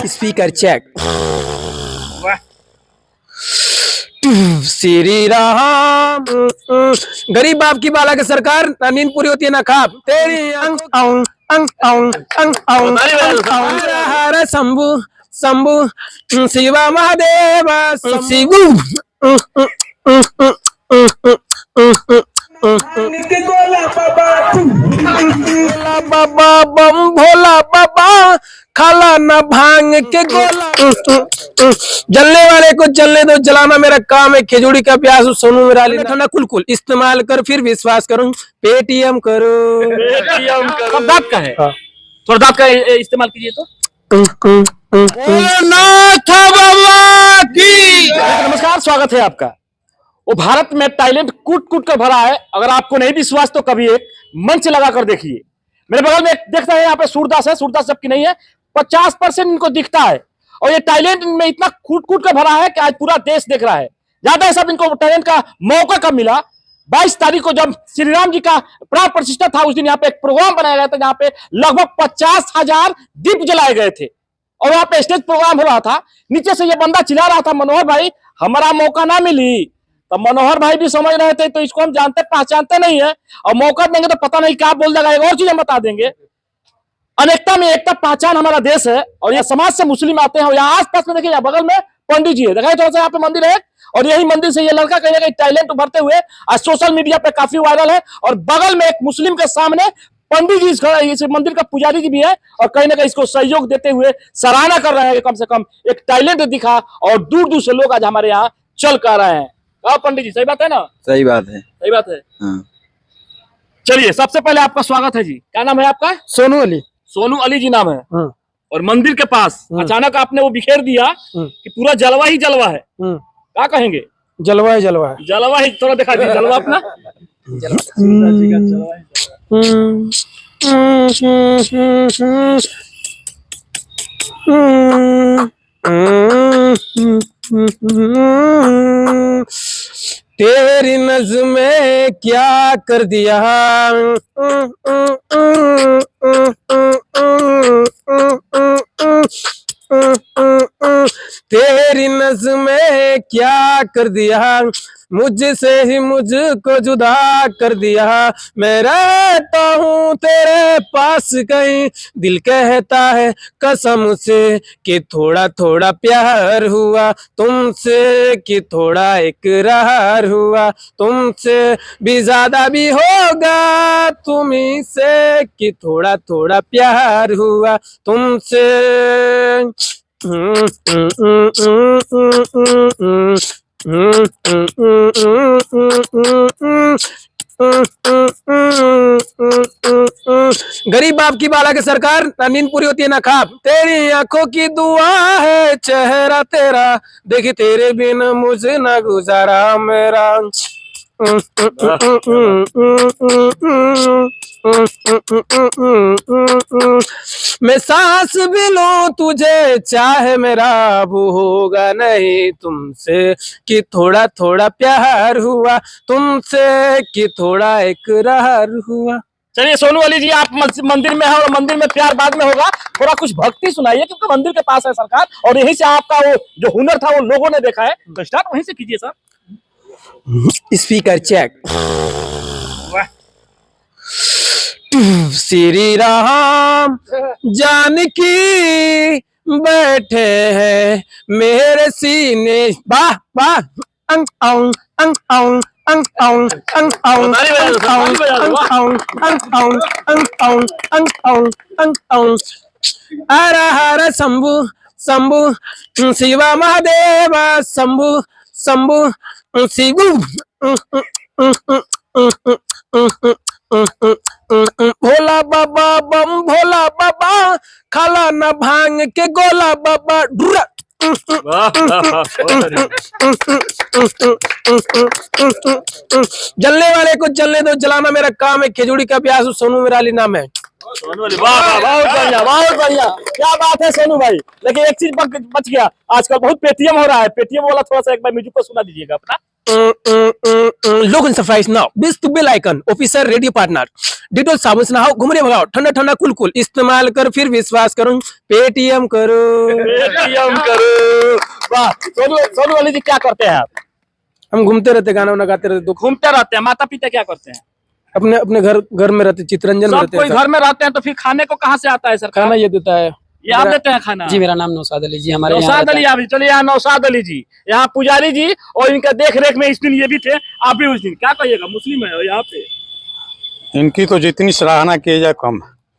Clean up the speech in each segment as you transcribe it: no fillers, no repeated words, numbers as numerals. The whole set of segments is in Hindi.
Speaker check. श्री राम। गरीब बाप की बाला के सरकार, ना नींद पूरी होती है ना खाब तेरी। हर हर शंभु शंभु शिवा महादेव शिवु। भोला बाबा बम भोला बाबा खाला न भांग के गोला। जलने वाले को जलने दो, जलाना मेरा काम है। खिचड़ी का प्यास सोनू मेरा ना कुल इस्तेमाल कर फिर विश्वास करूं। पेटीएम करो। दांत का है, थोड़ा दांत का इस्तेमाल कीजिए तो। बाबा की नमस्कार, स्वागत है आपका। वो भारत में टैलेंट कूट कूट कर भरा है। अगर आपको नहीं विश्वास तो कभी एक मंच लगा कर देखिए। मेरे बगल में देखता है यहाँ पे सूरदास है, सूरदास सबकी नहीं है, 50% इनको दिखता है। और ये टैलेंट में इतना कूट कूट कर भरा है कि आज पूरा देश देख रहा है। ज्यादा सब इनको टैलेंट का मौका कब मिला? 22 तारीख को जब श्री राम जी का प्राण प्रतिष्ठा था, उस दिन यहाँ पे एक प्रोग्राम बनाया गया था जहाँ पे लगभग 50,000 दीप जलाए गए थे और वहां पे स्टेज प्रोग्राम हो रहा था। नीचे से ये बंदा चिल्ला रहा था, मनोहर भाई हमारा मौका ना मिली। तो मनोहर भाई भी समझ रहे थे तो इसको हम जानते पहचानते नहीं है, और मौका देंगे तो पता नहीं क्या बोल देगा। एक और चीज हम बता देंगे, अनेकता में एकता पहचान हमारा देश है। और यहाँ समाज से मुस्लिम आते हैं, और यहाँ आसपास में देखिए, बगल में पंडित जी है, देखा थोड़ा सा यहाँ पे मंदिर है, और यही मंदिर से ये लड़का कहीं ना कहीं टैलेंट उभरते हुए आज सोशल मीडिया पे काफी वायरल है। और बगल में एक मुस्लिम के सामने पंडित जी इस मंदिर का पुजारी जी भी है, और कहीं ना कहीं इसको सहयोग देते हुए सराहना कर रहे हैं कि कम से कम एक टैलेंट दिखा, और दूर दूर से लोग आज हमारे यहाँ चल कर रहे हैं। पंडित जी, सही बात है ना? सही बात है, सही बात है। हाँ। चलिए, सबसे पहले आपका स्वागत है जी। क्या नाम है आपका? सोनू अली। सोनू अली जी नाम है। और मंदिर के पास अचानक आपने वो बिखेर दिया कि पूरा जलवा ही जलवा है। क्या कहेंगे? जलवा है, जलवा है, जलवा ही। थोड़ा दिखा दीजिए जलवा अपना। तेरी नज़्म में क्या कर दिया, तेरी नज़्म में क्या कर दिया, मुझसे ही मुझको जुदा कर दिया। मैं रहता हूँ तेरे पास कहीं, दिल कहता है कसम से कि थोड़ा थोड़ा प्यार हुआ तुमसे, कि थोड़ा इकरार हुआ तुमसे, भी ज्यादा भी होगा तुम्हीं से, कि थोड़ा थोड़ा प्यार हुआ तुमसे। गरीब बाप की बाला के सरकार, ना नींद पूरी होती है ना खाब तेरी। आंखों की दुआ है चेहरा तेरा, देखी तेरे बिन मुझे ना गुजारा मेरा। मैं सांस भी लूं तुझे चाहे मेरा, वो होगा नहीं तुमसे, कि थोड़ा थोड़ा प्यार हुआ तुमसे, कि थोड़ा इकरार हुआ। चलिए सोनू अली जी, आप मंदिर में है और मंदिर में प्यार बाद में होगा। थोड़ा कुछ भक्ति सुनाइए, क्योंकि मंदिर के पास है सरकार, और यहीं से आपका वो जो हुनर था वो लोगों ने देखा है। तो स्टार्ट वहीं से कीजिए sir. Speaker check. Shri Ram Janaki बैठे हैं मेरे सीने, वाह वाह, अंग अंग अंग अंग अंग अंग अंग अंग अंग अंग अंग अंग अंग। हर हर शंभु शंभु शिवा महादेव शंभु शंभु शिवु। भोला बाबा बम भोला बाबा खाला न भांग के गोला बाबा। जलने वाले को जलने दो, जलाना मेरा काम है। खिचड़ी का प्यास सोनू मेरा अली नाम है। सोनू अली, वाह, बहुत बढ़िया, बहुत बढ़िया, क्या बात है सोनू भाई। लेकिन एक चीज बच गया, आजकल बहुत पेटीएम हो रहा है। पेटीएम वाला थोड़ा सा एक बार म्यूजिक को सुना दीजिएगा अपना। लोग इन सब्सक्राइब नाउ बिस to bell icon officer radio partner Dettol साबुन से नहाओ घुमरे भगाओ ठंडा ठंडा कुल कुल इस्तेमाल कर फिर विश्वास करो पेटीएम करो। पेटीएम करो। वाह, सोनू वाली जी क्या करते हैं आप? हम घूमते रहते गाना वाना गाते रहते घूमते रहते हैं। माता पिता क्या करते हैं? अपने अपने घर में रहते चितरंजन में सब रहते कोई हैं घर में रहते हैं, तो फिर खाने को कहाँ से आता है सरकार? खाना ये देता है। ये आप देते हैं खाना? जी मेरा नाम नौशाद अली जी, हमारे यहाँ नौशाद अली आप चलिए यहाँ नौशाद अली जी, यहाँ पुजारी जी और इनका देख रेख में इस दिन ये भी थे, आप भी उस दिन। क्या कहिएगा, मुस्लिम है यहाँ पे? इनकी तो जितनी सराहना की जाए कम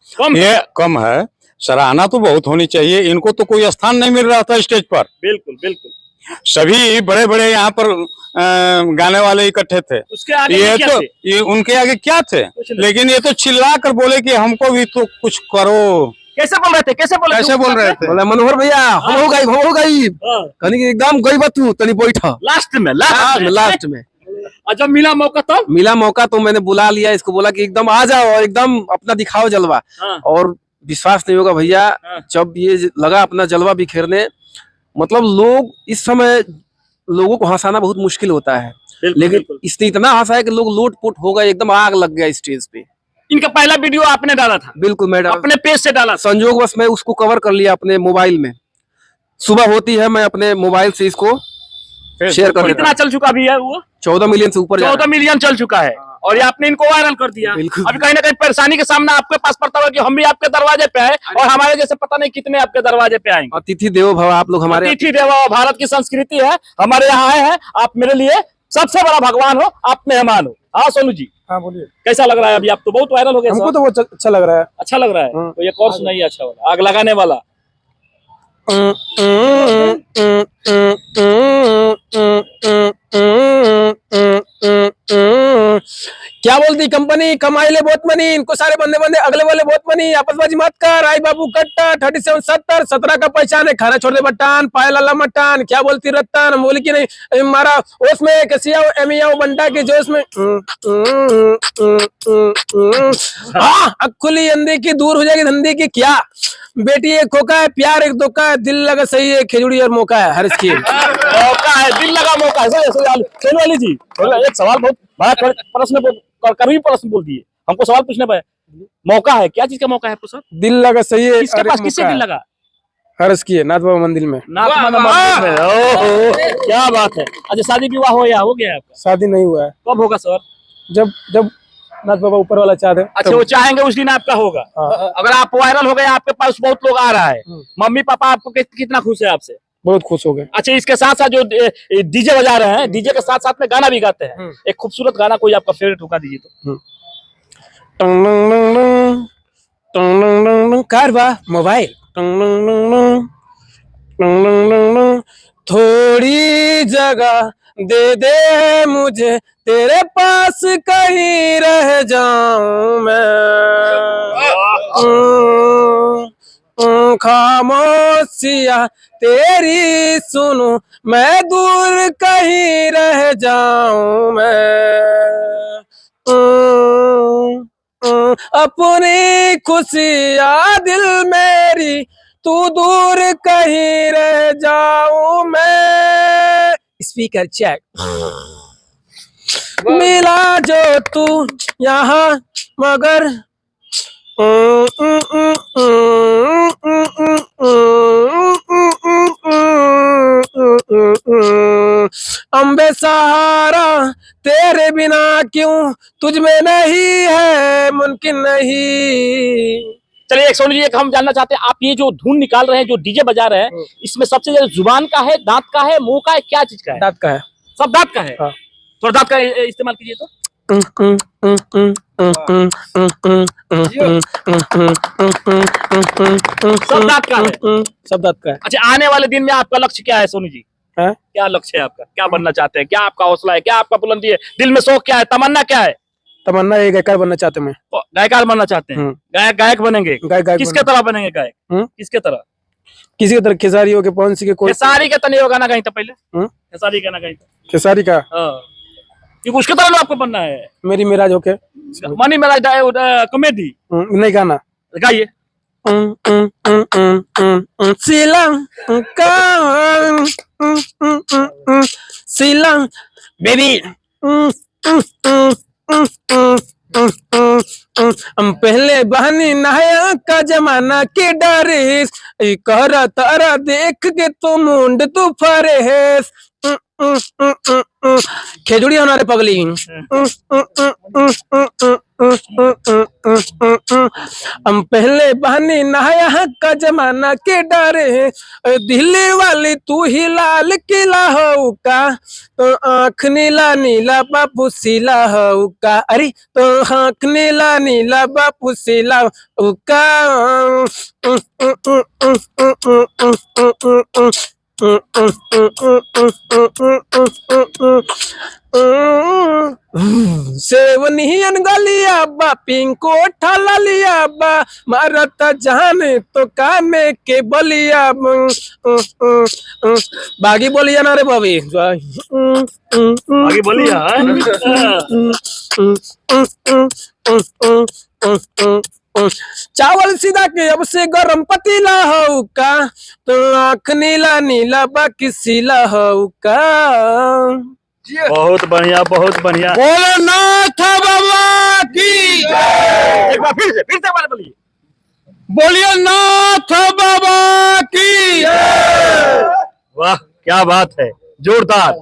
कम ये कम है। सराहना तो बहुत होनी चाहिए। इनको तो कोई स्थान नहीं मिल रहा था स्टेज पर। बिल्कुल बिल्कुल। सभी बड़े बड़े यहाँ पर गाने वाले इकट्ठे थे। उसके आगे ये क्या तो थे? ये उनके आगे क्या थे, लेकिन ये तो चिल्ला कर बोले कि हमको भी तो कुछ करो। कैसे बोल रहे थे? कैसे बोल रहे थे? बोला मनोहर भैया हम हो गई कहीं एकदम गई बात तू तनी बैठा लास्ट में लास्ट में और जब मिला मौका तो मिला मौका तो मैंने बुला लिया इसको, बोला कि एकदम आ जाओ और एकदम अपना दिखाओ जलवा। और विश्वास नहीं होगा भैया, जब ये लगा अपना जलवा बिखेरने, मतलब लोग इस समय लोगों को हंसाना बहुत मुश्किल होता है, लेकिन इसने इतना हंसाया कि लोग लोटपोट हो गए, एकदम आग लग गया स्टेज पे। इनका पहला वीडियो आपने डाला था? बिल्कुल मैडम, अपने पेज से डाला। संजोग बस मैं उसको कवर कर लिया अपने मोबाइल में। सुबह होती है मैं अपने मोबाइल से इसको शेयर कर देता कितना चल चुका भी है वो? 14 मिलियन से ऊपर 14 मिलियन चल चुका है और ये आपने इनको वायरल कर दिया। बिल्कुल। अभी कहीं ना कहीं परेशानी के सामने आपके पास पड़ता हुआ कि हम भी आपके दरवाजे पे आए और हमारे जैसे पता नहीं कितने आपके दरवाजे पे आएंगे। अतिथि देवो भव, आप लोग हमारे अतिथि देवो भव, भारत की संस्कृति है, हमारे यहाँ आए हैं, आप मेरे लिए सबसे बड़ा भगवान हो, आप मेहमान हो। हाँ सोनू जी, हाँ बोलिए। कैसा लग रहा है? अभी आप तो बहुत वायरल हो गए। हमको तो बहुत अच्छा लग रहा है। अच्छा लग रहा है तो ये कोर्स नहीं अच्छा वाला, आग लगाने वाला। क्या बोलती कंपनी, कमाई ले बहुत मनी, इनको सारे बंदे बंदे अगले वाले बहुत मनी, आपसबाजी मत कर, आई बाबू कट्टा 3770 17 का पहचान है, खाना छोड़ दे बट्टान, पायल अल्लाह मट्टान। क्या बोलती रत्तान, हम बोली कि नहीं मारा उसमें कसिया एमिया बंटा के जोश में खुली अंधे की दूर हो जाएगी धंधे की। क्या बेटी एक खोका है, प्यार एक धोखा है, दिल लगा सही है, खिचड़ी और मौका है हर इसकी। मौका है, दिल लगा मौका है। सोनू वाली जी, एक सवाल बहुत बड़ा प्रश्न कभी प्रश्न बोल दिए, हमको सवाल पूछने पर। मौका है, क्या चीज का मौका है आपको सर? दिल लगा सही है, किसके पास, किससे दिल लगा? हर्ष की है, नाथ बाबा मंदिर में। नाथ बाबा मंदिर में। ओहो, क्या बात है। अच्छा, शादी विवाह हो गया आपका? शादी नहीं हुआ है। कब होगा सर? जब जब नाथ बाबा ऊपर वाला चाहते। अच्छा, वो चाहेंगे उस दिन आपका होगा। अगर आप वायरल हो गए, आपके पास बहुत लोग आ रहा है, मम्मी पापा आपको कितना खुश है आपसे? बहुत खुश हो गए। अच्छा, इसके साथ साथ जो डीजे बजा रहे हैं, डीजे के साथ साथ में गाना भी गाते हैं, एक खूबसूरत गाना कोई आपका फेवरेट होगा दीजिए तो। कारवा मोबाइल थोड़ी जगह दे दे मुझे, तेरे पास कहीं रह जाऊं मैं। खामोशिया तेरी सुनूं मैं, दूर कहीं रह जाऊं मैं। अपनी खुशियाँ दिल मेरी, तू दूर कहीं रह जाऊं मैं। Speaker check. मिला जो तू यहाँ मगर अम्बे सहारा तेरे बिना क्यों तुझ में नहीं है मुमकिन नहीं। चलिए एक सोनू जी, एक हम जानना चाहते हैं, आप ये जो धुन निकाल रहे हैं, जो डीजे बजा रहे हैं, इसमें सबसे ज्यादा जुबान का है, दांत का है, मुंह का है, क्या चीज का है? दांत का है। सब दांत का है। हाँ। थोड़ा दांत का इस्तेमाल कीजिए तो। सब दांत का है। सब दांत का है। अच्छा, आने वाले दिन में आपका लक्ष्य क्या है सोनू जी? है? क्या लक्ष्य है आपका? क्या बनना चाहते हैं? क्या आपका हौसला है? क्या आपका बुलंदी है? दिल में शौक क्या है? तमन्ना क्या है? तमन्ना एक गायकार बनना चाहते मैं। गायकार बनना चाहते हैं। गायक बनेंगे। गायक किसके तरह बनेंगे गायक? किसके तरह? किसी की तरह खेसारी हो के पवन सिंह के कोई खेसारी का तो नहीं होगा ना कहीं तो पहले। खेसारी का ना कहीं तो। खेसारी का क्योंकि उसके तरह आपको बनना है। मेरी मेराज होके मनी मेरा कॉमेडी नहीं गाना गाइए। श्रीलंका श्रीलंका बेबी हम पहले बहनी नहाया का जमाना के डरेस कहरा तारा देख के तो मुंड तू फरेस खेजड़ी हमारे पगली हम पहले बहनी नहाया का जमाना के डरे हैं दिल्ली वाली तू ही लाल किला हो का तो आँख नीला नीला बापू सीला हो का अरे तो आँख नीला नीला बापू सीला हो का सेवनियन गलिया बा पिंको ठाला लिया बा मारत जाने तो कामे के बलिया बागी बोलिया ना रे बबी आगे बोलिए चावल सीधा के अब से गरम पतीला हो का तो आँख नीला नीला बाकी सीला हो का बहुत बढ़िया बहुत बढ़िया। भोलेनाथ बाबा की एक बार फिर से बोलिए। बोलिए नाथ बाबा की वाह क्या बात है, जोरदार।